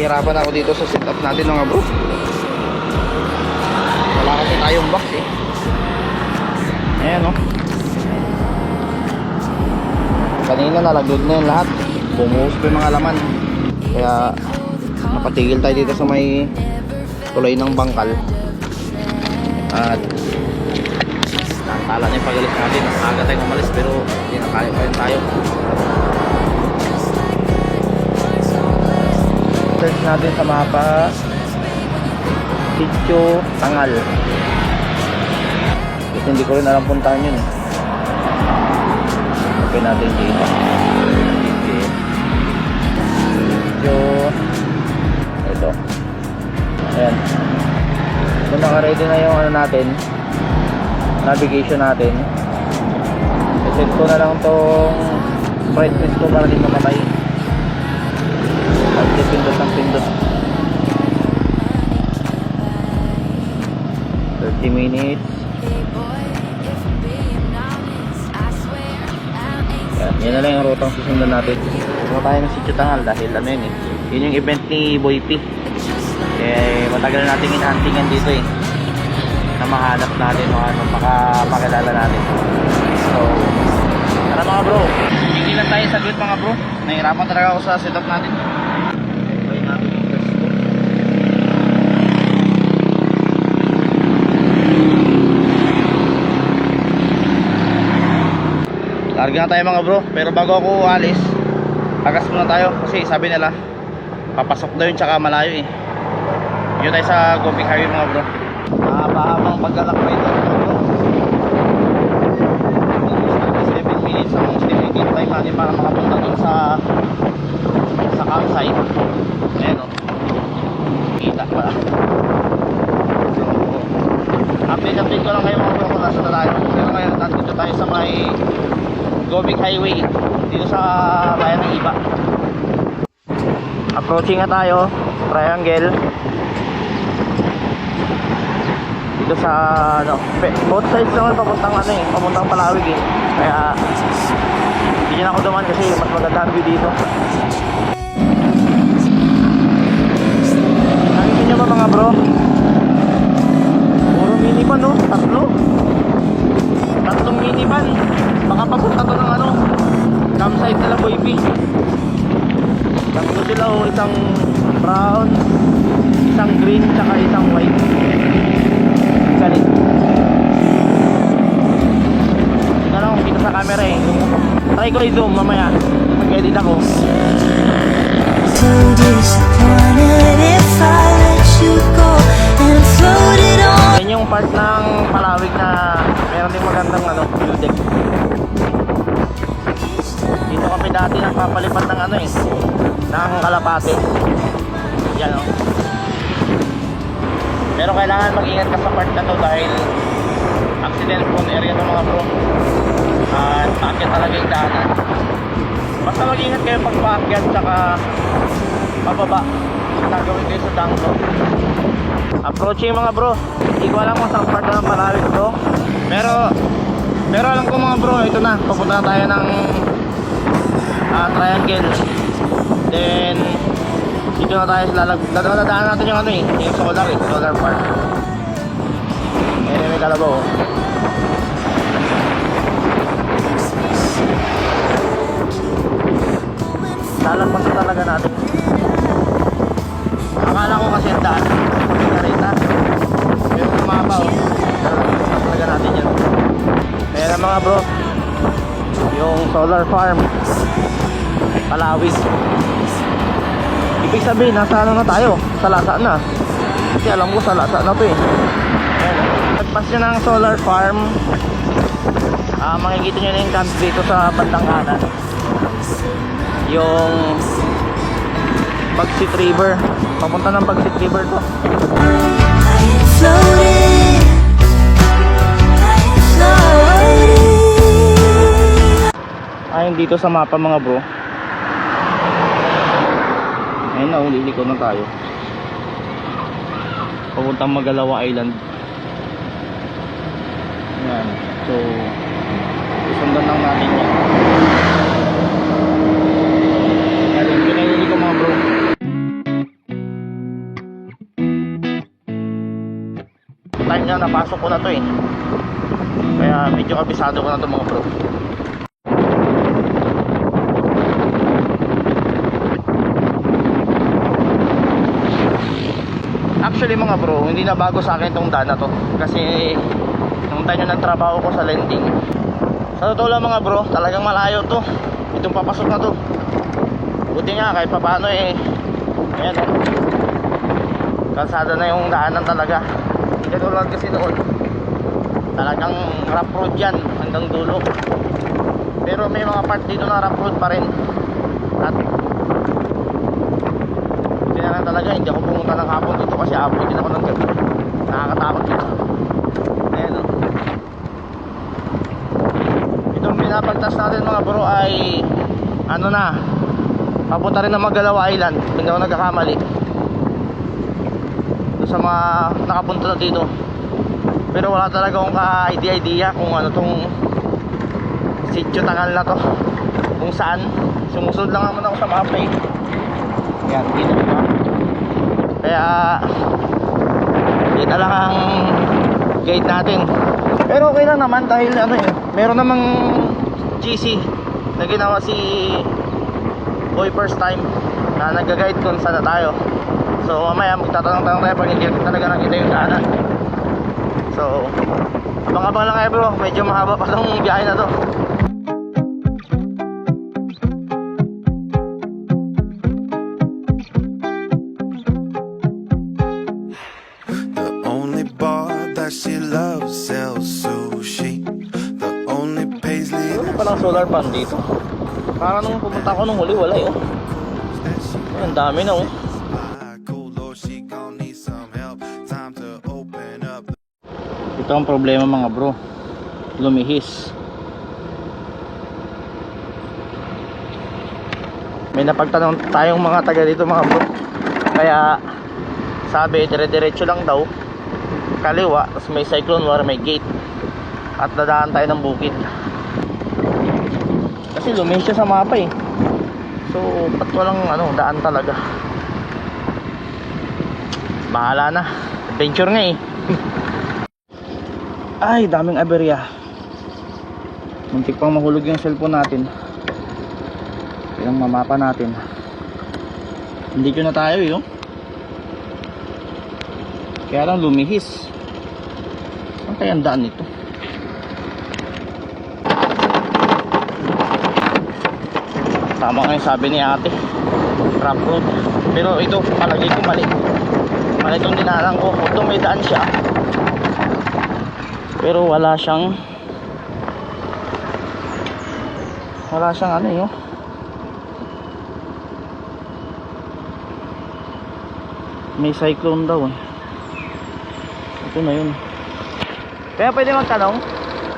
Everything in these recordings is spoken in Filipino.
nahihirapan ako dito sa setup natin mga bro. Wala kasi tayong box eh. Ayan o. Kanina nalagod na yun lahat. Bumuhos pa yung mga laman. Kaya napatigil tayo dito sa may tulay ng bangkal. At tala na yung pagalis natin. Aga tayong umalis pero hindi na kaya pa yun tayo. Search natin sa mapa Sitio Tangal. Kasi hindi ko rin alam puntahan yun. Okay natin dito Sitio. Ito. Ayan. So naka-ready na yung ano natin, navigation natin. I-set ko na lang tong sprite twist ko para di mamatay. At pindot ng pindot. 30 minutes. Yan na lang yung rutang susundan natin. Pumunta tayo ng Sitio Tangal dahil ano yun eh, yun yung event ni Boy P. Eh matagal na natin in-huntingan dito eh, na mahanap natin o ano, makapakilala natin. So tara mga bro, hindi lang tayo saglit mga bro. Nahirapan talaga ako sa setup natin. Try natin yung test ko. Larga na tayo mga bro, pero bago ako alis, tagas muna tayo kasi sabi nila papasok daw yun tsaka malayo eh. Yun tayo sa Gopik Highway mga bro. Mahabang paglalakbay ito mga bro. 7 minutes ang estimated time natin para makapunta dun sa campsite. Ayan o, kita pala. So update ko lang kayo mga bro kung nasa na tayo. Pero ngayon nandito tayo sa may Gopik Highway dito sa bayan ng Iba. Approaching na tayo, triangle dito sa ano, both sides naman papuntang ano eh, papuntang Palawig eh. Kaya hindi na ako duman kasi mas maganda ang view dito. Nakikita nyo ba mga bro? Puro minivan no, tatlong minivan. Baka papunta to ng ano, campsite nila Boy P. Tatlo sila o, isang brown, isang green, tsaka isang white. Galit. Tingnan lang kung kita sa camera eh. Try ko i-zoom mamaya, mag-edit ako. Yan yung part ng Palawig na meron din magandang ano, view deck. Dito kami dati nagpapalipat ng ano eh, ng Kalapate. Yan o. Pero kailangan mag-ingat ka sa part na to dahil accident prone area to mga bro. At paakyat talaga yung daanan. Basta mag-ingat kayo pag paakyat tsaka pababa. Nagawin kayo sa dangso. Approaching mga bro. Hindi ko alam kung saan part ng Palawig to. Pero alam ko mga bro, ito na. Papunta tayo ng triangle. Then dito na tayo dadaan natin yung ano eh, yung solar park. May kalabaw. Lalagpasan talaga natin. Akala ko kasi ang daan karita, pero kumabaw. Lalagpasan talaga natin yan. Kaya na mga bro, yung solar farm Palawig. Ibig sabihin, nasa ano na tayo? Sa Lasa na. Kasi alam ko sa Lasa na to eh. Ayan. Pagpas nyo ng solar farm, makikita nyo na yung camp dito sa bandang kanan. Yung Bagsit River. Papunta ng Bagsit River to. Ayun dito sa mapa mga bro. Ayun na, liliko na tayo. Papuntang Magalawa Island. Ayan. So susundan lang natin yan. Ayan, pinahili ko mga bro. time na napasok ko na to eh. Kaya medyo kabisado ko na to mga bro. Actually mga bro, hindi na bago sa akin tong daan na to. Kasi nung time na nagtrabaho ko sa lending, sa totoo lang mga bro, talagang malayo to. Itong papasok na to. Buti nga kahit papaano eh, ayan oh, kalsada na yung daanan talaga. Hindi katulad kasi noon, talagang rough road yan hanggang dulo. Pero may mga part dito na rough road pa rin. At buti na lang talaga, hindi ako pumunta ng hapon dito kasi hapon din ako ng gabi. Nakakatakot dito. Ayan o. Itong pinapagtas natin mga bro ay ano na, papunta rin ng Magalawa Island. Hindi ako nagkakamali. Doon sa mga nakapunta na dito. Pero wala talaga akong ka-idea kung ano tong Sitio Tangal na to, kung saan. Sumusunod lang naman ako sa mapa eh. Yan, dito diba? Kaya dito lang ang gate natin. Pero okay lang naman dahil ano eh, meron namang GC na ginawa si Boy First Time na nag-guide kung saan na tayo. So mamaya magtatanong-tanong tayo pag hindi talaga nakita yung daanan. So abang-abang lang kayo bro, medyo mahaba pa tong biyahe na to. She loves sells sushi. The only paisley Ano palang solar pan dito? Para nung pumunta ako nung huli, wala eh. Ang dami na oh. Ito ang problema mga bro, lumihis. May napagtanong tayong mga taga dito mga bro. Kaya sabi dire-diretso lang daw kaliwa, tapos may cyclone war, may gate, at dadaan tayo ng bukid. Kasi lumihis siya sa mapa eh. So ba't walang ano, daan talaga? Bahala na, adventure nga eh. Ay, daming aberya. Muntik pang mahulog yung cellphone natin. Yung mamapa natin. Hindi ko na tayo eh oh. Kaya lang lumihis. Saan kaya ang daan nito? Tama nga yung sabi ni ate, rough road. Pero ito palagi ko mali. Mali itong dinalang ko. Ito may daan siya, pero wala siyang ano yun. May cyclone daw eh. Ito na yun. Kaya pwede magtanong,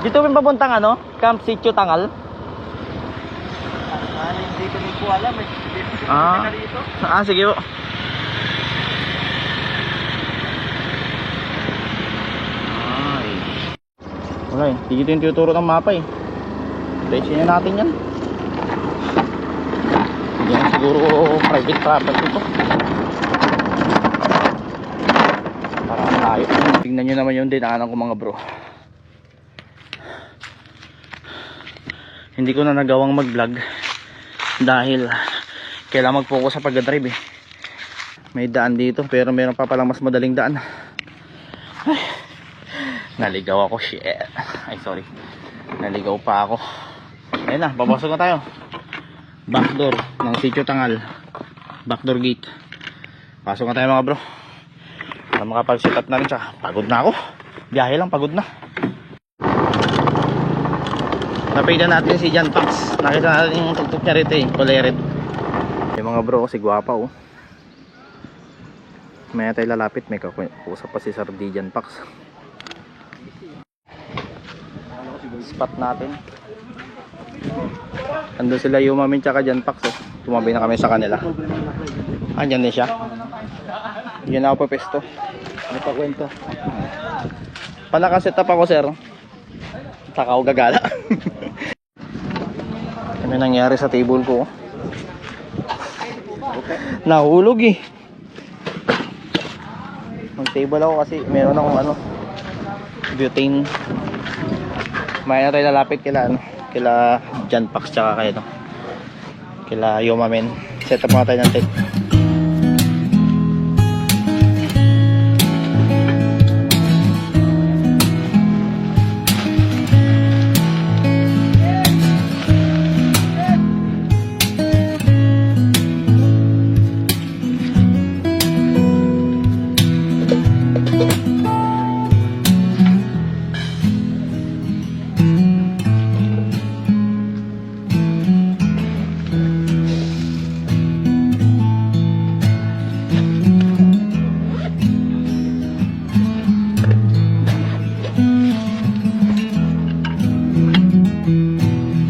dito yung papuntang ano, Camp Sitio Tangal? Hindi ko alam eh. Sige po. Ay. Wala eh, hindi ito yung tuturo ng mapa eh. Diretso na natin yan. Yan siguro private property ito. Tayo. Tingnan nyo naman yung dinaanan ko mga bro. Hindi ko na nagawang mag vlog dahil kailangan mag focus sa pag-drive eh. May daan dito pero meron pa palang mas madaling daan. Ay, naligaw ako, shit. Ay sorry, naligaw pa ako. Ayun na, babasok na tayo. Backdoor ng Sitio Tangal, backdoor gate. Pasok na tayo mga bro. Makapag-set up na rin siya. Pagod na ako. Biyahe lang, pagod na. Napitan natin si John Pax. Nakita natin yung tugtog niya rito eh, Coleret. Yung mga bro, si Guapa oh. Maya tayo lalapit, may kakusap pa si Sir D. John Pax. Spot natin. Andun sila yung mamin tsaka John Pax oh. Tumabi na kami sa kanila. Andyan din siya. Yun ako pa pesto. Ano pa kwento? Pa nakaset up ako sir. Saka ako gagala. Ano nangyari sa table ko? Nahulog eh. Mag table ako kasi meron akong ano, butane. May na tayo lalapit kila ano, kila John Pax tsaka kay ano, kila Yomamen. Set up mga tayo ng tent.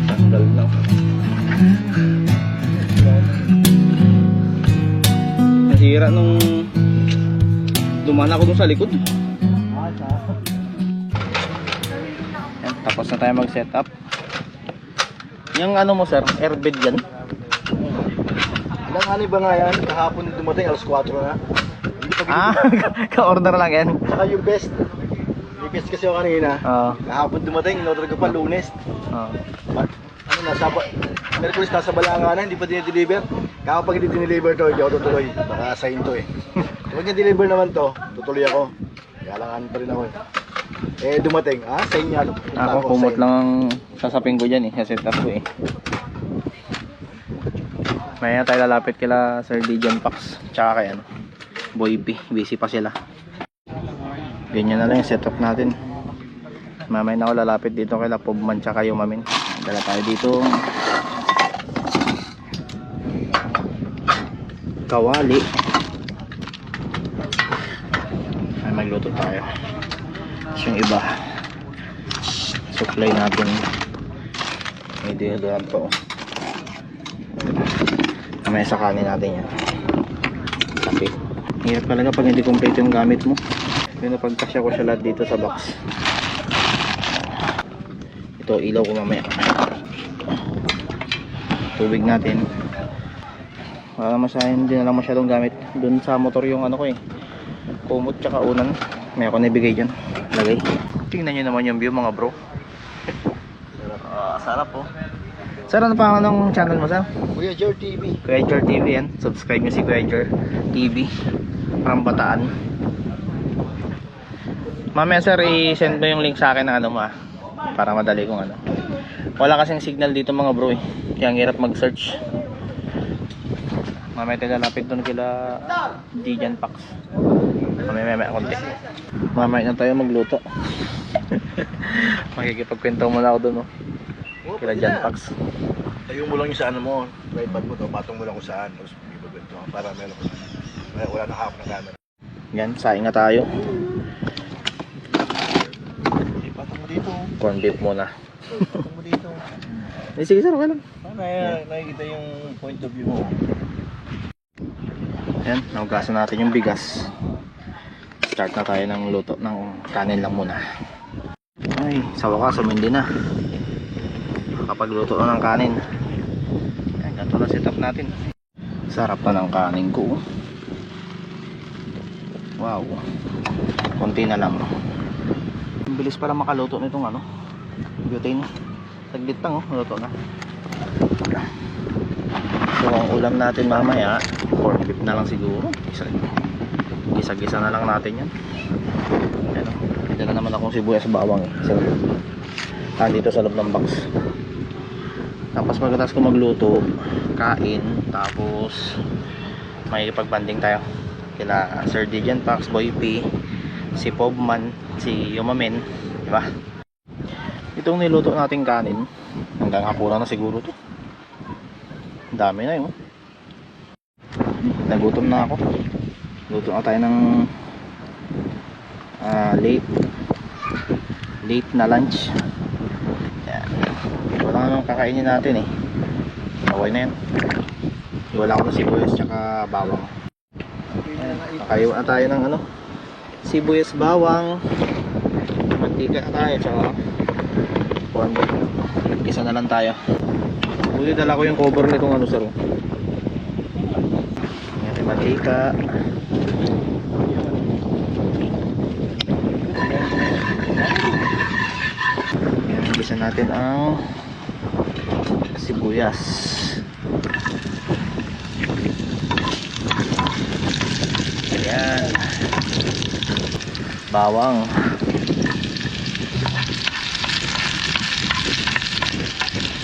Tanggal na. Nasira nung dumaan ako dun sa likod. Yan, tapos na tayo mag setup. Yung ano mo sir, airbed yan. Ilang ano ba nga yan? Kahapon dumating, alas 4 na. Hindi pa Ah, ka-order lang yan. Saka yung best. Request kasi ako kanina. Oo. Kahapon dumating, in-order ko pa Lunes. Oo. Ano, Merkulis nasa Balanga na, hindi pa dinideliver. Kapag hindi dinideliver to, hindi ako tutuloy. Baka assign to eh. Kapag na-deliver naman to, tutuloy ako. Kaya lang ano pa rin ako eh. Eh dumating, sign niya. Ako kumot lang ang sasapin ko dyan eh, sa setup ko eh. Maya tayo lalapit kila Sir Dijon Pax tsaka kay ano, Boy P, busy pa sila. Ganyan na lang yung setup natin. Mamaya na ako lalapit dito kila Pobman tsaka Yomamen. Dala tayo dito kawali. Ay magluto tayo. Tapos yung iba supply natin may deodorant pa oh. Mamaya sa kanin natin yan. Sabi hirap talaga pag hindi complete yung gamit mo. Yun na pagkasya ko siya lahat dito sa box. Ito ilaw ko mamaya. Tubig natin wala masyadong, hindi na lang masyadong gamit. Doon sa motor yung ano ko eh, kumot tsaka unan. May ako nabigay dyan, lagay. Tingnan nyo naman yung view mga bro. Sarap po. Sir, ano pangalan ng channel mo sir? Kuya Jer TV. Kuya Jer TV yan. Subscribe nyo si Kuya Jer TV from Bataan. Mamaya sir, i-send mo yung link sa akin ng ano mo para madali kong ano. Wala kasing signal dito mga bro eh, kaya ang hirap mag-search. Mamaya tayo lalapit doon kila Dijon Pax. Mamaya konti. Mamaya na tayo magluto. Makikipagkwento muna ako doon oh. Kila Dijon Pax. Tayo mo lang yung sa ano mo, tripod mo to, patong mo lang kung saan. Tapos ibabento para meron ko. Wala na hawak ng camera. Yan, saing na tayo. Patong mo dito. Corn beef muna. Patong mo dito. Sige sir, okay lang. Nakikita yung point of view mo. Yan, nahugasan natin yung bigas. Start na tayo ng luto ng kanin lang muna. Ay, sa wakas sumindi na. Kapag luto na ng kanin. Yan, ganito na setup natin. Sarap na ng kanin ko. Wow. Konti na lang. Ang bilis para makaluto nitong ano, butane. Saglit lang oh, luto na. So ang ulam natin mamaya, corn beef na lang siguro. Gisa-gisa na lang natin yan. Ayan o. Dito na naman akong sibuyas bawang eh. So, dito sa loob ng box. Tapos pagkatapos ko magluto, kain, tapos may pagbanding tayo. Kila Sir Dijon Pax, Boy P, si Pobman, si Yomamen, di ba? Itong niluto nating kanin, hanggang hapunan na siguro to. Dami na yun. Nagutom na ako. Luto na tayo ng late na lunch. Yan. Wala nga nang kakainin natin eh. Okay na yan. Wala ko na sibuyas tsaka bawang. Kakayo na tayo ng ano, sibuyas bawang, mantika na tayo tsaka corn beef. Nagkisa na lang tayo. Buti dala ko yung cover nitong ano sir. May mantika. Lagyan natin ang sibuyas. Ayan. Bawang.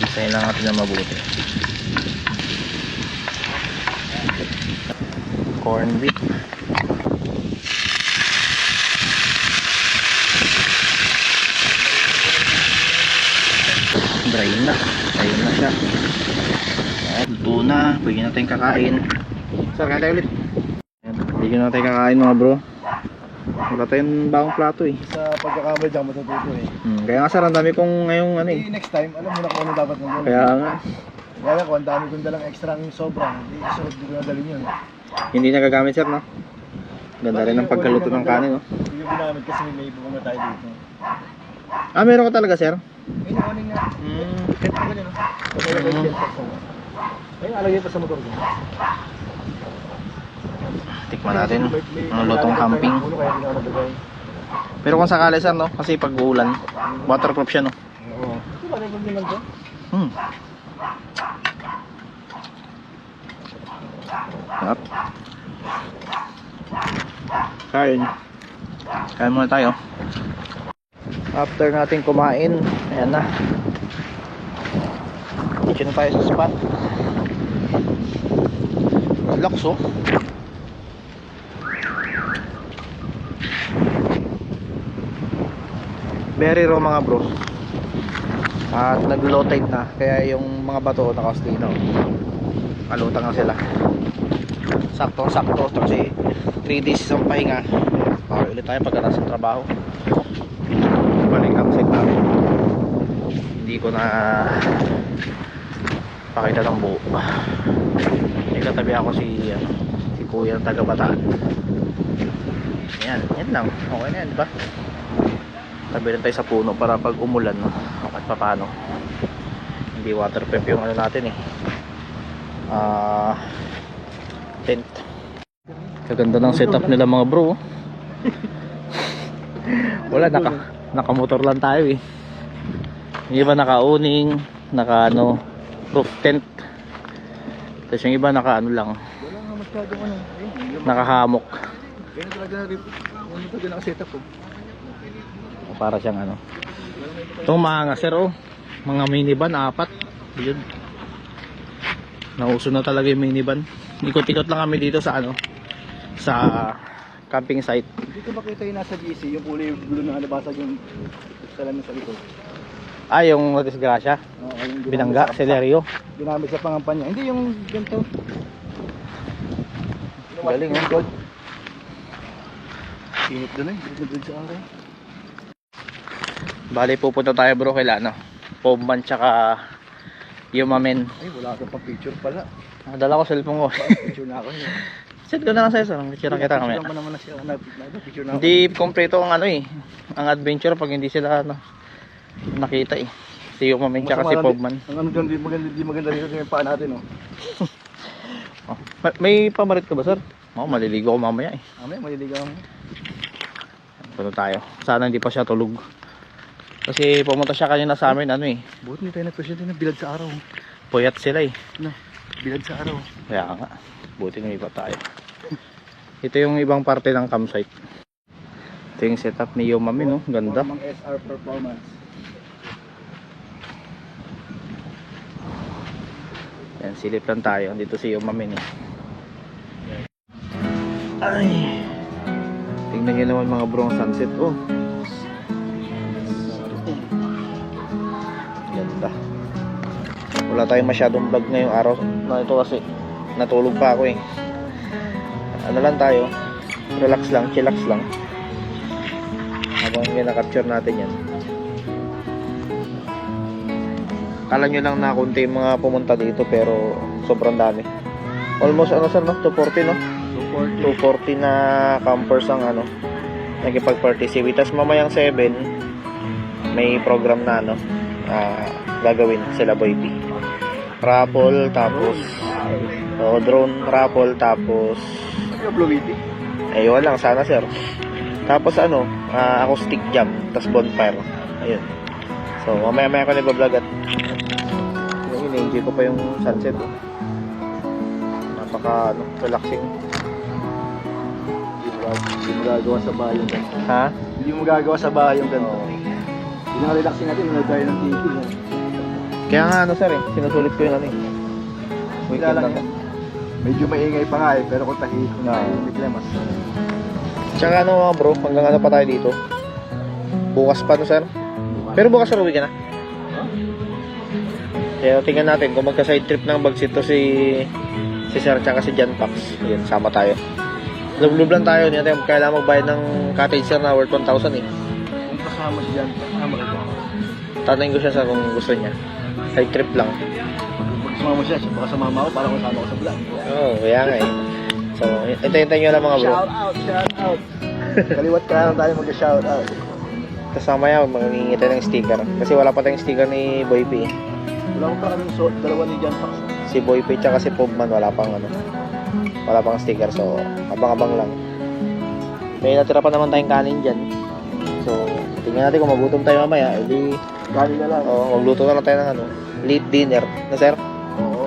Isayin lang natin na mabuti. Corn beef. Dry na. Ayun na siya. Ayan, luto na. Pwede na tayong kakain. Sir, kaya tayo ulit. Ayan, pwede na tayong kakain mga bro. Wala tayong bagong plato eh. Sa pagkakamay dyan, matututo eh. Kaya nga sir, ang dami kong ngayong ano eh. Next time, alam mo na kung ano dapat mo gawin. Kaya nga, Kaya kung ang dami kong dalang extra ng sobrang, hindi isunod ko na dalhin yun. hindi nagagamit sir no? Ganda rin ang pagkaluto ng kanin no? Hindi yung ginamit kasi may iba na tayo dito. Ah, meron ka talaga sir? Ayun, aning nga. Kahit pa ganyan, no? Ayun, alagay pa sa motor ko. Tikman natin ang lutong camping. Ulo kaya hindi ako nabigay. Pero kung sakali sir no? Kasi pag uulan, waterproof siya no? Oo. Ito ba, nagpag naman ko? Sarap. Kain. Kain muna tayo. After natin kumain, ayan na. Dito na tayo sa spot. Relax oh. Very raw mga bro. At nag-low tide na. Kaya yung mga bato naka-stay na. Kalutang na sila. Sakto-sakto kasi 3 days isang pahinga. Para ulit tayo pagkatapos ng trabaho. Balik ang set namin. Hindi ko na pakita ng buo. May katabi ako si kuya ng taga Bataan. Yan lang. Okay na yan, diba? Tabi lang tayo sa puno para pag umulan at papano hindi waterproof yung ano natin eh. Tent. Kaganda ng setup nila mga bro. Wala, nakamotor lang tayo eh. Yung iba naka-owning, naka roof tent. Tapos yung iba naka lang, Wala nga masyadong ano. nakahamok. Ganyan talaga na rin. Ganyan talaga naka-setup ko. Para siyang itong mga sir oh, mga minivan 4 yun. Nauso na talaga yung minivan. Ikot-ikot lang kami dito sa sa camping site. Hindi ko makita yung nasa GC, yung kulay gulo na nabasag yung salamin sa likod. Yung disgrasya, Yung binangga, Celerio. ginamit sa pangampanya. Hindi yung ganito. Galing oh. Gold. Init doon eh. Doon sa akin. Bali pupunta tayo bro kay Pobman tsaka Yumamen. Ay, wala ka pa picture pala. Dala ko cellphone ko. Picture na ako. Set ko na lang sa'yo sir. Picture kita kami. Picture naman na siya. Picture na ako. Hindi kompleto ang ang adventure pag hindi sila nakita eh. Si Yumamen tsaka si Pobman. Ang ano doon, di maganda rin yung paa natin, oh. Oh, may pamarit ka ba sir? Maliligo ko mamaya eh. Mamaya, maliligaw mo. Punta tayo. Sana hindi pa siya tulog. Kasi pumunta siya kanina sa amin Buti hindi tayo nag-presente ng bilad sa araw. puyat sila eh. Bilad sa araw. Kaya nga. Buti lumipat tayo. Ito yung ibang parte ng campsite. Ito yung setup ni Yomami no. Ganda. Mga SR performance. Yan, silip lang tayo. Dito si Yomami eh. Ay. Tingnan nyo naman mga bro ang sunset. Oh. Ganda. Wala tayong masyadong vlog ngayong araw na ito kasi natulog pa ako eh. Ano lang tayo, relax lang, chillax lang habang na-capture natin yan. Kala nyo lang na konti yung mga pumunta dito pero sobrang dami. Almost sir no? 240 no? 240 na campers ang nagipag-participate. Tas mamayang 7 may program na gagawin sila Boy P. Raffle tapos drone raffle tapos ayun lang sana sir. Tapos acoustic jam tapos bonfire. Ayun. So, mamaya-maya ko na i-vlog at in-enjoy ko pa yung sunset. Oh. Napaka relaxing. Hindi mo gagawa sa bahay yung ganito. Ha? Hindi mo gagawa sa bahay yung ganito. Pinaka-relaxing natin, manood tayo ng TV. No? Kaya nga ano sir sinusulit ko yung ano eh. Weekend lang. Medyo maingay pa nga eh, pero kung tahimik ko Oo. bigla mas. Tsaka ano mga bro, hanggang ano pa tayo dito? Bukas pa no sir? Pero bukas sir, uwi ka na. Kaya tingnan natin kung magka-side trip ng Bagsit to si Sir tsaka si Jan Pax. Yun, sama tayo. Lub-lub lang tayo. Hindi natin kailangan magbayad ng cottage sir na worth 1,000 eh. Kung kasama siya dyan, kasama ka dyan. Tanayin ko siya sa kung gusto niya. Side trip lang. Pag sumama siya, baka sumama ako para kung sama ko sa vlog. Oo, kaya nga eh. So, hintayin nyo lang mga bro. Shout out, shout out. Kaliwat ka lang tayo mag-shout out. Tapos mamaya mangingi tayo ng sticker. Kasi wala pa tayong sticker ni Boy P. Wala ko pa kaming dalawa ni John Fox. Si Boy P tsaka si Pogman wala pang ano. Wala pang sticker. So, abang-abang lang. May natira pa naman tayong kanin dyan. So, tingnan natin kung magutom tayo mamaya. Edi, Kali na lang. magluto na lang tayo ng ano, late dinner. Na sir? Oo.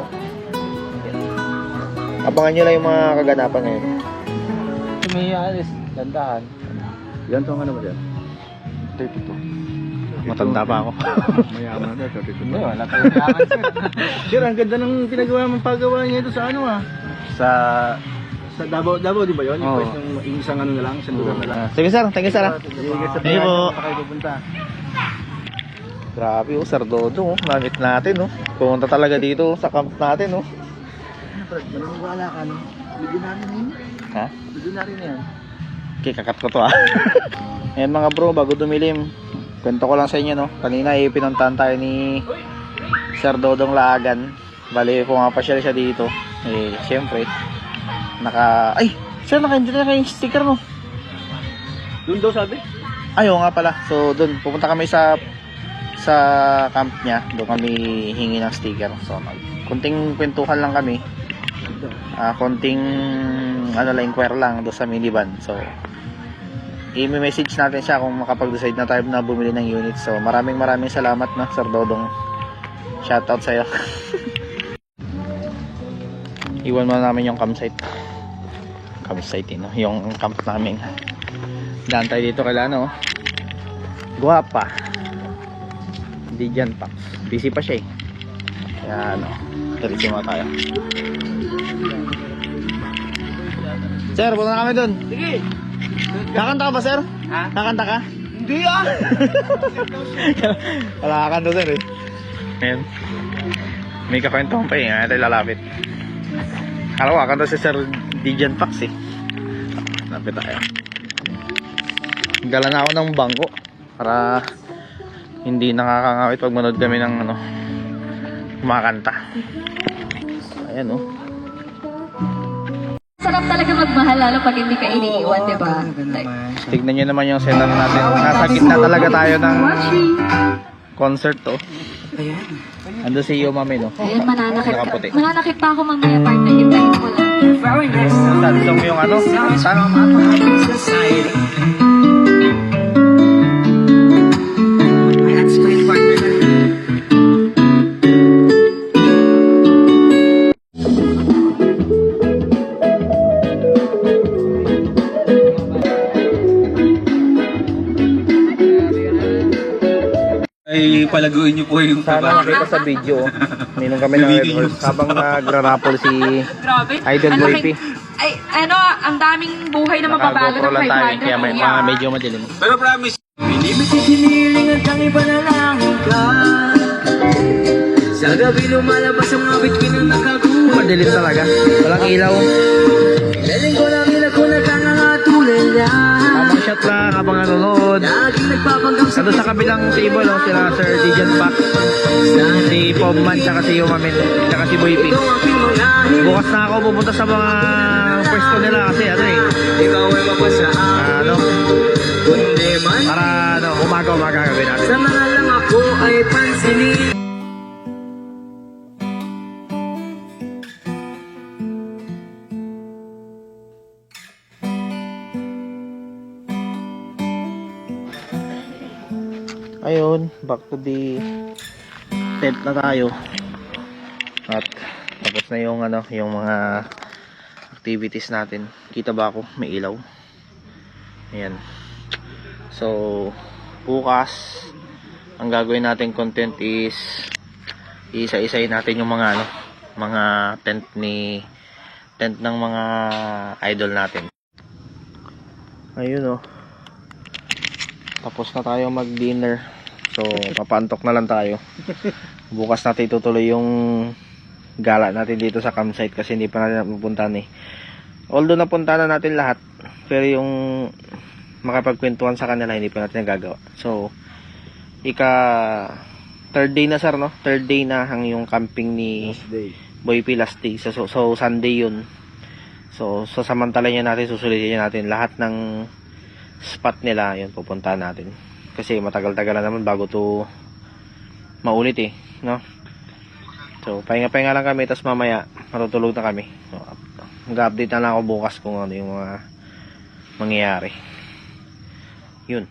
Abangan nyo lang yung mga kaganapan ngayon. May alis, dandahan. Yan to ang ano ba dyan? 32. Matanda pa ako. Mayaman na, 32. Hindi, wala tayong yaman sir. Sir, ang ganda ng pinagawa mong paggawa niya ito sa ano ah. Sa Davao, di ba yun? Yung Oo. pwes yung isang ano na lang, isang lugar na lang. Sige sir, thank you sir. Sige, sa Thank you po. pa kayo pupunta. Grabe oh, Sir Dodo oh. Namit natin oh. Pumunta talaga dito sa camp natin oh. Ano, Brad, mananiwala ka, no? Bigyan na yun. Ha? Bigyan na rin yan. Okay, kakat ko to ah. Ayan mga bro, bago dumilim, kwento ko lang sa inyo no. Kanina pinuntahan tayo ni Sir Dodong Laagan. Bali, pumapasyal siya dito. Eh, syempre, ay! Sir, naka-enjoy na yung sticker no. Doon daw sabi? Ayaw nga pala. So, doon, pupunta kami sa camp niya. Doon kami hingi ng sticker. So, kunting kwentuhan lang kami. Konting ano lang, inquire lang doon sa minivan. So, i-message natin siya kung makapag-decide na tayo na bumili ng unit. So, maraming salamat na Sir Dodong. Shoutout sa'yo. Iwan mo namin yung campsite. Campsite, no? Yung camp namin. Daan tayo dito kailan, no? Guwapa. Hindi dyan pa. Busy pa siya eh. Kaya, ano, diretso mo tayo. Sir, punta na kami dun. Sige! Kakanta ka ba, sir? Ha? Kakanta ka? Hindi ah! Wala kakanta, sir eh. Ayan. May kakwentuhan pa eh. Ngayon tayo lalapit. Alam ko, kakanta si Sir Dijan Pax eh. Lapit tayo. Gala na ako ng bangko para hindi nakakangawit pag manood kami ng ano, kumakanta. Ayan oh. Sarap talaga magmahal lalo pag hindi ka iniiwan, di ba? Tignan nyo naman yung setup natin. Nasa gitna talaga tayo ng concert to. Ando si Yo Mami no. Ayan, mananakit. Nakaputi. Mananakit pa ako mamaya partner. Hintayin ko lang. Tansong yung ano. Ay, palaguin niyo po yung Sana nakita sa video. Minum kami ng Red Horse habang nagrarapol si Grabe. Idol Boy P. Ay, ano, ang daming buhay na mababago Naka-GoPro ng lang tayo 500. kaya may mga medyo madilim. Pero promise, Limited hinihiling at ang iba na lang ka. Sa gabi lumalabas ang mga bituin ng nakagulat. Madilim talaga. Walang ilaw. Laling ko lang nila ko nagkakangatulan niya. Habang shot lang, habang nanonood. Laging nagpapanggap sa Ando sa kabilang table oh, sila Sir Dijan Pax, si Pogman, tsaka si Yomamin, tsaka si Boy P. ito aking mga hiling. Bukas na ako pupunta sa mga pwesto nila kasi ano eh, Ikaw ay mapasa ano, kundi man. para ano, umaga gawin natin. Sa mga lang ako ay pansinin. Ayun, back to the tent na tayo. At tapos na yung yung mga activities natin. Kita ba ako? May ilaw. Ayan. So, bukas ang gagawin natin content is isa-isayin natin yung mga mga tent ng mga idol natin. Ayun tapos na tayo mag-dinner. So, papantok na lang tayo. Bukas natin itutuloy yung gala natin dito sa campsite kasi hindi pa natin napupuntahan eh. Although napunta na natin lahat, pero yung makapagkwentuhan sa kanila hindi pa natin nagagawa. So, third day na sir, no? Third day na ang yung camping ni Boy P last day. So Sunday yun. So sasamantalahin natin, susulitin natin lahat ng spot nila, yun pupuntahan natin. Kasi matagal-tagal na naman bago to maulit eh, no? So pahinga-pahinga lang kami, tapos mamaya matutulog na kami. So, mag-update na lang ako bukas kung ano yung mga mangyayari. Yun.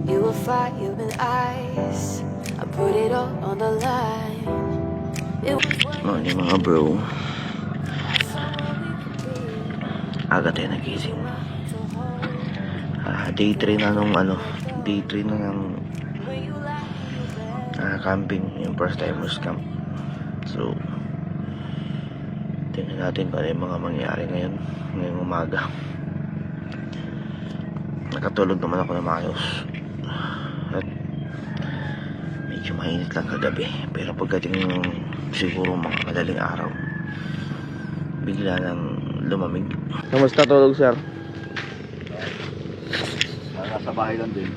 You were fire and ice. I put it all on the line. It was Morning mga bro. Aga tayo nagising. Day 3 na nung day 3 na ng camping, yung first timers camp. So tingnan natin kung ano yung mga mangyayari ngayong umaga. Nakatulog naman ako na maayos. At medyo mainit lang kagabi, pero pagdating siguro mga madaling araw, bigla nang lumamig. Kamusta tulog, sir? Nasa bahay lang din.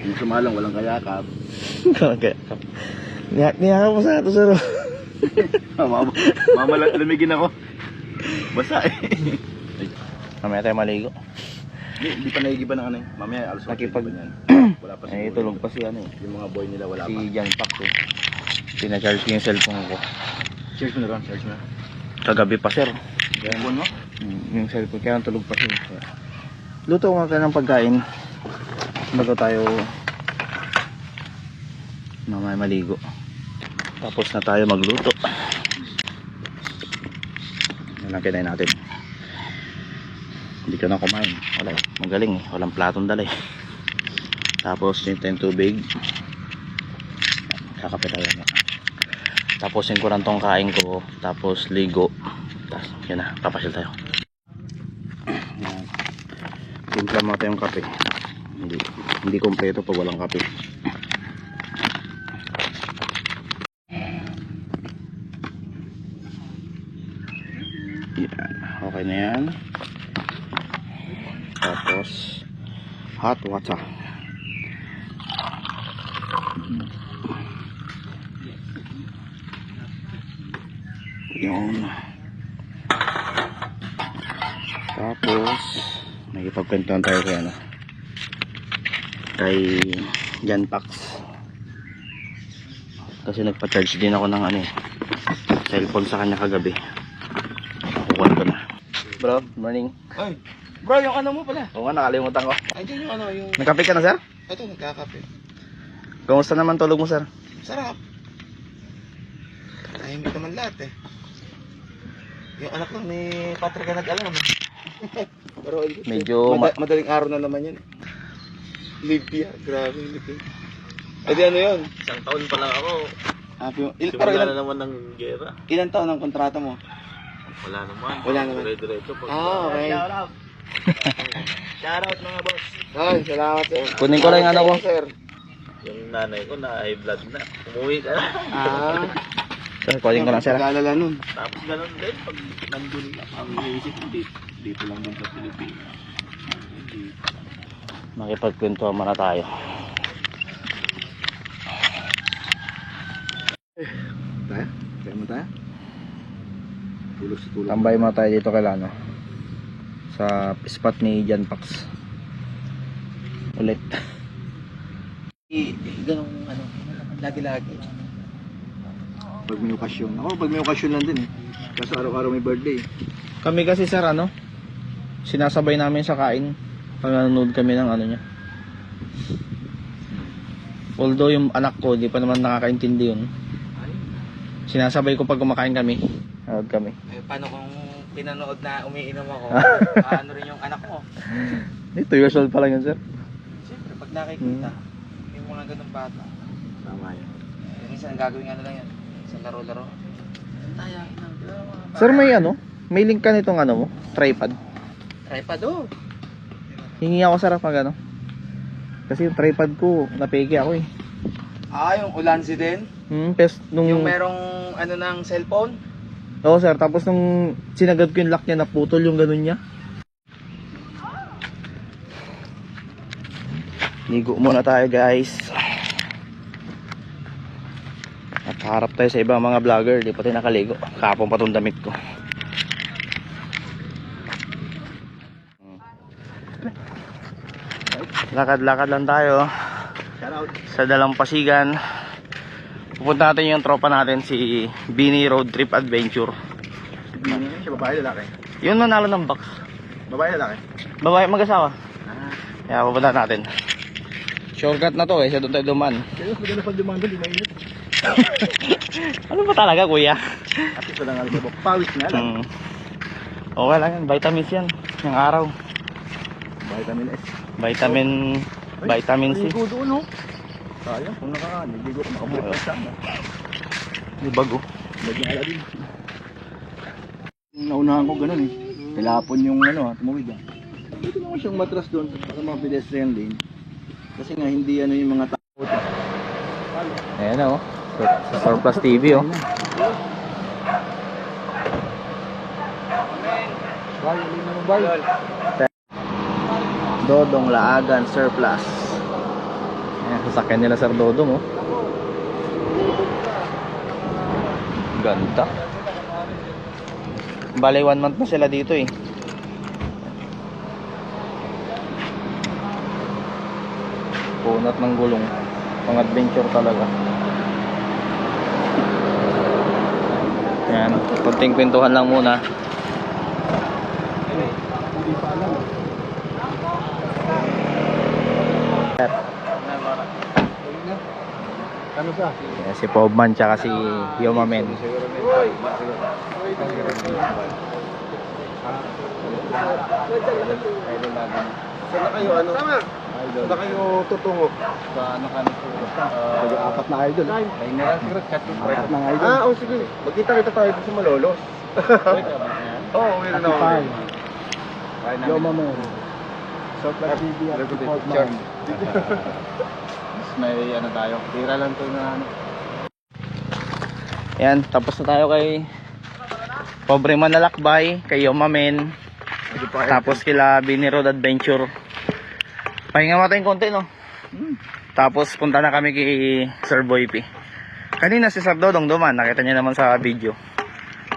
Yung sumalang, walang kayakap. Niyaka mo sa ito, sir. Mama lamigin ako. Basa eh. Mamaya tayo maligo. Hindi pa naigiba ng mamaya alas 8 Nakipag- ba yan? Wala pa Ay, tulog pa si yung mga boy nila wala pa. si Jan Pax eh. Pina-charge ko yung cellphone ko. Cheers mo na ron, cheers mo. Kagabi pa, sir. Cellphone mo? Yung cellphone, kaya tulog pa siya. Luto nga tayo ng pagkain bago tayo mamaya maligo. Tapos na tayo magluto. Nalagyan natin. Hindi ka na kumain. Wala eh. Magaling eh. Walang platong dala eh. Tapos yung tubig. Kakape tayo na. Tapos yung kurantong kain ko. Tapos ligo. Tapos yun na. Papasyal tayo. Timpla mo tayong kape. Hindi kompleto pag walang kape. Yan. Okay na yan. Tapos hot water. Yun. Tapos may ipagkwentuhan tayo kay Jan Pax. Kasi nagpa-charge din ako ng cellphone sa kanya kagabi. Nakukuha ko na. Bro, morning. Ay, bro, yung mo pala. Oo nga, nakalimutan ko. Andiyan yung yung... Nagkape ka na, sir? Ito, nagkakape. Kamusta naman tulog mo, sir? Sarap. Tahimik naman lahat eh. Yung anak ko, ni Patrick ka nag-alam. Pero Medyo madaling araw na naman yun. Libya, grabe Libya. Eh di yun? isang taon pa lang ako. Pero ilan, naman ng gera. ilan taon ang kontrata mo? Wala naman. Wala naman. Dire-diretso pag Okay. Shoutout mga boss. Ay, salamat sir. Kunin ko lang yung ko. Sir. Yung nanay ko na high blood na. Umuwi ka na. Ah. Sir, kunin ko lang, sir. Nag-alala nun. Tapos ganun din pag nandun na ang iisip dito lang din sa Pilipinas. Makipagkwentuhan muna tayo. Tayo? Kaya mo tayo? Tulog sa tulog. Tambay muna tayo dito kay Lano. Sa spot ni Jan Pax. Ulit. Ganong lagi-lagi. Pag may okasyon. Ako, pag may okasyon lang din eh. Kaso araw-araw may birthday. Kami kasi sir, sinasabay namin sa kain. Pag nanonood kami ng ano niya. Although yung anak ko, di pa naman nakakaintindi yun. Sinasabay ko pag kumakain kami. Nanonood kami. Eh, paano kung pinanood na umiinom ako? Ano rin yung anak mo? 2 years old pa lang yun sir. Siyempre, pag nakikita, yung mga ganung bata, Tama yan. minsan ang gagawin ano lang yan, sa laro-laro. Tayo, Sir, may link ka nitong mo? Tripod. tripod oh. Hingi ako sir pag kasi yung tripod ko, napeke ako eh. Ah, yung Ulanzi din? Nung... Yung merong ano ng cellphone? Oo sir, tapos nung sinagad ko yung lock niya, naputol yung ganun niya. Ligo muna tayo guys. At harap tayo sa ibang mga vlogger, di pa tayo nakaligo. Kapon pa tong damit ko. Lakad-lakad lang tayo sa Dalampasigan. Pupunta natin yung tropa natin, si Bini Road Trip Adventure. Siya babae lalaki? Yun nanalo ng box. Babae lalaki? Babae mag-asawa. Kaya pupunta natin. Shortcut na to eh, sa doon tayo duman. Kaya maganda pag dumanda, di mainit. Ano ba talaga kuya? At ito lang alam mo, pawis nga lang. Okay lang yan, vitamins yan. Yung araw. Vitamin S. Vitamin C. Ligo doon, no? Sayang, kung naligo, nakabukas siya. Yung bago. Bagay ala din. Naunahan ko ganun eh. Tilapon yung tumawid ah. Dito naman siyang matras doon sa mga pedestrian lane. Kasi nga hindi yung mga tao. Ayan o. Sa Surplus TV o. Dodong Laagan Surplus. Ayan, sasakyan nila Sir Dodong o. Ganda. Bale 1 month na sila dito eh. Punat ng gulong. Pang adventure talaga. Ayan, konting kwentuhan lang muna. Ano sa? Ayan, si Pobman tsaka si Yomamen. Saan na kayo Saan na kayo tutungo? Sa apat na idol. Apat na idol. Sige. Magkita-kita tayo sa Malolos. Oo, meron ako. Yo, mama. Surplus TV at Pobman. May tayo, tira lang to na Ayan, tapos na tayo kay Pobre Manlalakbay, kay Yomamen. Tapos kila Bini Road Adventure. Pahinga mo tayong konti, no? Tapos punta na kami kay Sir Boy P. Kanina si Sir Dodong duman, nakita niya naman sa video.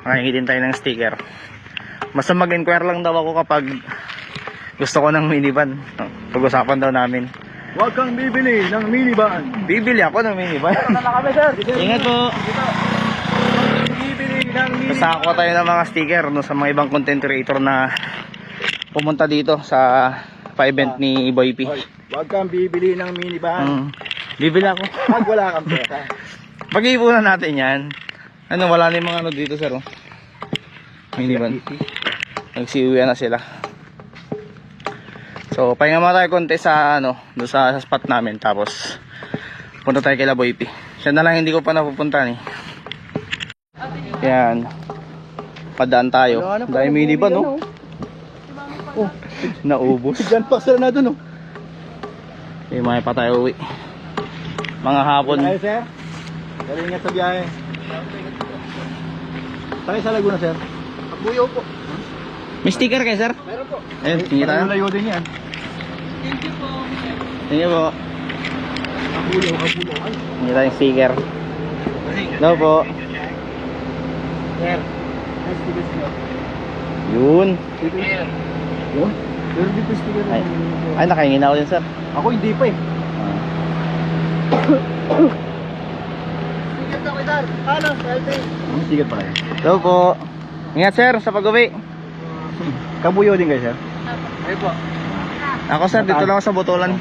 Nakahingi din tayo ng sticker. Basta mag-inquire lang daw ako kapag gusto ko ng minivan. Pag-usapan daw namin. Huwag kang bibili ng minivan. Bibili ako ng minivan. Ingat po. Bibili ng minivan. Kasako tayo ng mga sticker no, sa mga ibang content creator na pumunta dito sa pa-event ni Boy P. Huwag kang bibili ng minivan. Bibili ako. Pag wala kang pera. Pag-iipunan natin yan. Wala na yung mga dito sir. Minivan. Nagsiuwian na sila. So, pahinga muna tayo konti sa doon sa spot namin, tapos punta tayo kay Boy P. Siya na lang hindi ko pa napupuntahan eh. Yan. Padaan tayo. Dahil minivan no. Oh, naubos. Diyan pa sila na doon, no? Okay, may pa tayo uwi. Mga hapon. Tayo, sir. Pero ingat sa biyahe. Tayo sa Laguna, sir. Buyo po. May sticker kayo sir? Meron po. Ayun, tingin tayo. Layo din yan. Tingin po. Kabulo. Tingin tayo yung sticker. Hello po. Sir. Nice to meet you. Yun. Yun? Pero di pa sticker. Ay, nakahingi na ako din sir. Ako hindi pa eh. Sticker pala yan. Hello po. Ingat sir sa pag-uwi. Kabuyo din kayo, sir? Ako sir, dito lang ako sa Botolan.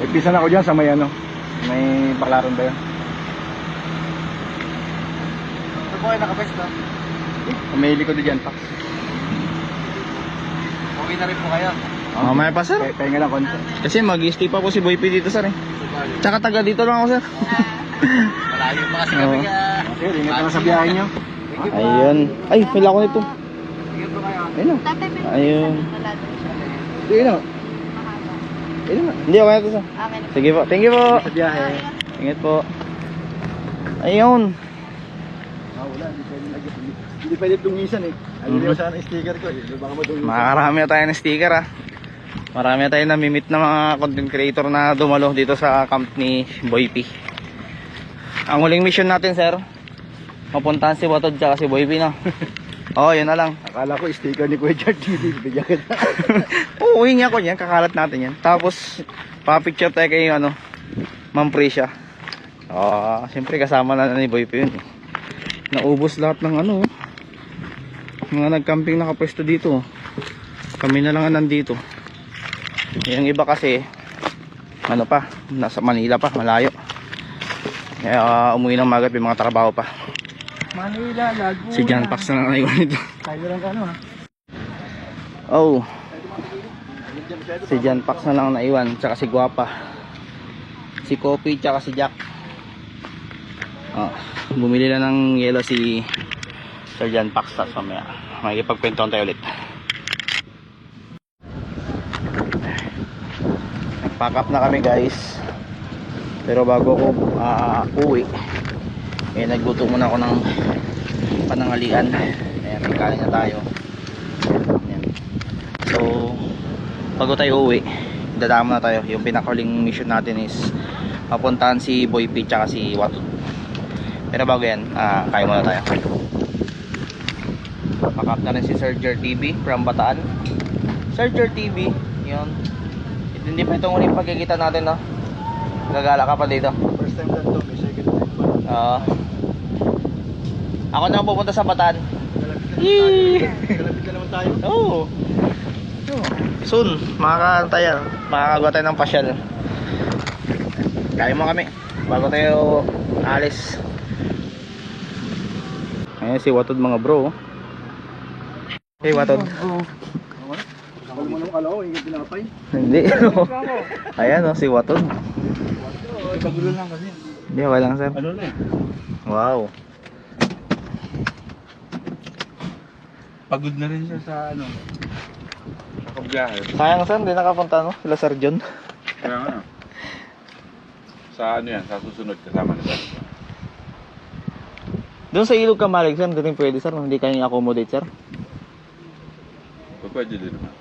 May pisan ako dyan sa may ano. May Baclaran ba yan? Ito po ay nakapesta. May likod dyan pa. Okay na rin po kayo. Mamaya pa sir. Pahinga lang konti. Kasi mag-stay pa po si Boy P dito sir eh. Tsaka taga dito lang ako sir. Malayo pa kasi kami Sir, ingat ka na sa biyahe nyo. Ayun. Ay, pila ko nito. Ayun o. Ayun. Sige na. Hindi, okay na ito sir. Sige po. Thank you po. Sa biyahe. Ingat po. Ayun. Wala, hindi pwede tungisan eh. Ano din sana yung sticker ko eh. Baka matungisan. Makarami na tayo ng sticker ah. Marami na tayo namimit na mga content creator na dumalo dito sa camp ni Boy P. Ang huling mission natin sir, mapuntahan si Watod tsaka si Boy P na. Oo, yun na lang. Akala ko sticker ni Kuya George TV. Bigyan kita. Uuwi niya ko yan, kakalat natin yan. Tapos, papicture tayo kay ano, Ma'am Prisha. Siyempre kasama na ni Boy P yun eh. Naubos lahat ng ano, mga nagcamping nakapwesto dito. Kami na lang nandito. Yung iba kasi, ano pa, nasa Manila pa, malayo. Kaya umuwi ng magat, may mga trabaho pa. Manila, Laguna. Si John Pax na lang naiwan nito. Tayo lang ka ano ha. Oh. Si John Pax na lang naiwan, tsaka si Guapa. Si Kopi, tsaka si Jack. Bumili na ng yelo si Sir John Pax. Tapos mamaya, makikipagkwentuhan tayo ulit. Nag-pack up na kami guys. Pero bago ako uwi, nagluto muna ako ng panangalian. Ayan, kain na tayo. Ayan. So, bago tayo uwi, dadama na tayo. Yung pinakahuling mission natin is papuntahan si Boy P tsaka si Watod. Pero bago yan, kain muna tayo. Pack up na rin si Serger TV from Bataan. Serger TV, yun. Hindi pa itong uling pagkikita natin, no? Gagala ka pa dito. First time lang to, may second time pa. Ako na ang pupunta sa Bataan. Kalapit na naman tayo. Oo. Soon, makakatayo. Makakagawa tayo ng pasyal. Kaya mo kami bago tayo alis. Ayan si Watod mga bro. Hey Watod. Kapal mo naman kalaw, ingat pinapay. Hindi. Ayan si Watod. Pagulo lang kasi. Hindi, okay lang sir. Ano na eh. Wow. Pagod na rin siya sa ano. Sa kabyahe. Sayang sir, hindi nakapunta no? Sila Sir John. Kaya ano. Sa ano yan, sa susunod kasama na siya. Doon sa Ilog Kamalig sir, hindi rin pwede sir. Hindi kayo i-accommodate sir. Pwede din naman.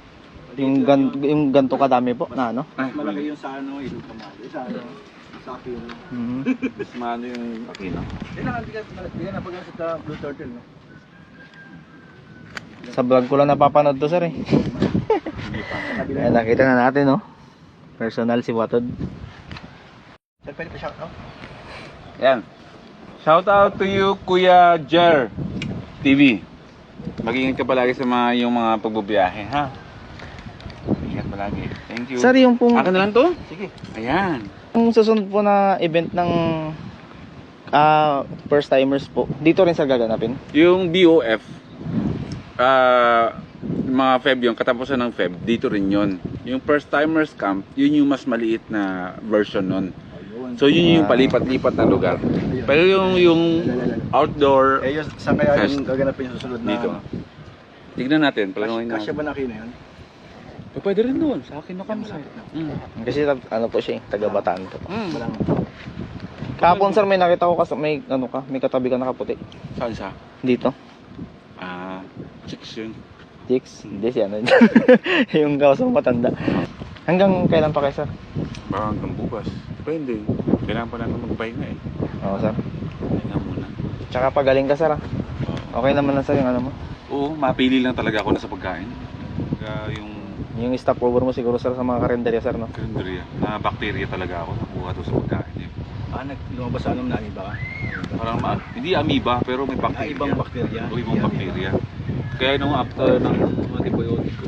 Yung ganto kadami po na ano. Ay, Malaki yung sa ano, ilog kamali. Sa ano, sa akin. mas maano yung Aquino. Kailangan bigyan na pag sa Blue Turtle, no? Sa vlog ko lang napapanood to sir eh. Ayan, nakita na natin no. Personal si Watod. Sir, pwede pa shout out? Yan. Shout out to you, Kuya Jer TV. Mag-ingat ka palagi sa yung mga pagbubiyahe, ha? Ingat palagi. Thank you. Sir, yung pong Akin na lang to? Sige. Ayan. yung susunod po na event ng first timers po, dito rin sa gaganapin. Yung BOF, mga Feb yung katapusan ng Feb, dito rin yon. Yung first timers camp, yun yung mas maliit na version nun. So yun yung palipat-lipat na lugar. Pero yung outdoor Eh, yun, saan kaya Fest. yung gaganapin yung susunod na? dito. Tignan natin, planuhin Kasya natin. ba na kayo na yun? Pwede rin doon, sa akin na kami sa. Kasi ano po siya, taga Bataan to. Walang. Kahapon sir, may nakita ko kasi may ano ka, may katabi ka nakaputi. Saan sa? Dito. Chicks yun. Chicks, hindi siya ano. Yung kausang matanda. Hanggang kailan pa kayo sir? Baka hanggang bukas. Depende. Kailangan pa natin magpahinga eh. Oo sir. Pahinga muna. Tsaka pagaling ka sir ah. Okay naman na sir yung ano mo. Oo, mapili lang talaga ako na sa pagkain. Kaya yung Yung stopover mo siguro sir sa mga karinderya sir no? karinderya, na bacteria talaga ako. Nakuha to sa pagkain eh. Lumabas sa anong nani ba? Parang hindi amoeba, pero may bacteria. Ibang bakterya. O ibang bakterya. Kaya nung after ng antibiotic ko,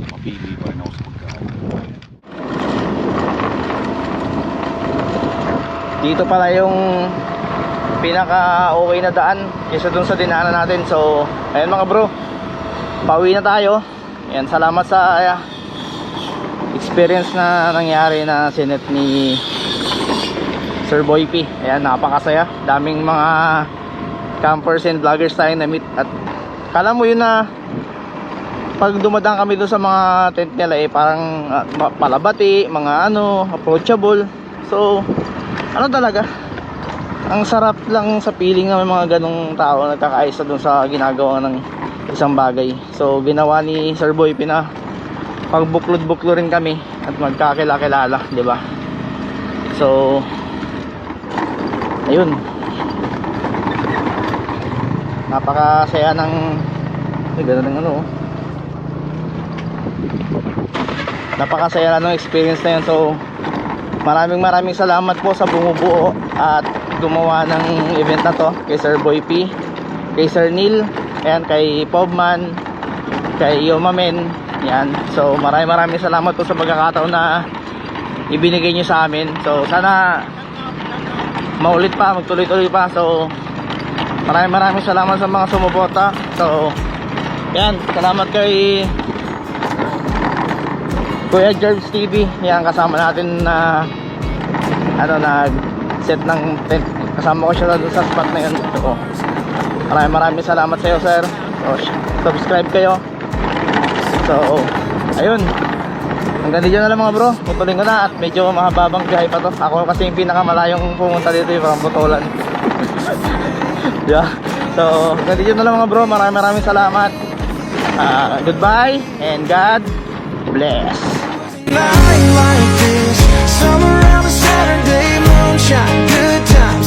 mapili pa rin ako sa pagkain. Dito pala yung pinaka okay na daan kaysa dun sa dinaanan natin. So ayun mga bro, pauwi na tayo. Yan, salamat sa experience na nangyari na sinet ni Sir Boy P. Ayan, napakasaya. Daming mga campers and vloggers tayo na meet. At kala mo yun na pag dumadaan kami doon sa mga tent nila parang palabati, mga approachable. So ano talaga, ang sarap lang sa feeling na may mga ganong tao nagkakaisa doon sa ginagawa ng isang bagay. So ginawa ni Sir Boy P na pagbuklod-buklo rin kami at magkakilala, di ba? So ayun, napakasaya ng napakasaya ng experience na yun. So maraming salamat po sa bumubuo at gumawa ng event na to, kay Sir Boy P, kay Sir Neil, ayan, kay Pobman, kay Yomamen. Yan, so maraming salamat po sa pagkakataon na ibinigay nyo sa amin. So sana maulit pa, magtuloy-tuloy pa. So maraming salamat sa mga sumuporta. So yan, salamat kay Kuya George TV. Yan, kasama natin na nag-set ng tent. Kasama ko siya doon sa spot na yun. So maraming salamat sa iyo, sir. So subscribe kayo. So ayun, hanggang dito na lang mga bro. Putulin ko na at medyo mahababang biyahe pa to. Ako kasi yung pinakamalayong pumunta dito yung parang Butolan. Yeah. So hanggang dito na lang mga bro. Maraming salamat. Goodbye and God bless. Night like this, summer around a Saturday, moonshine, good time.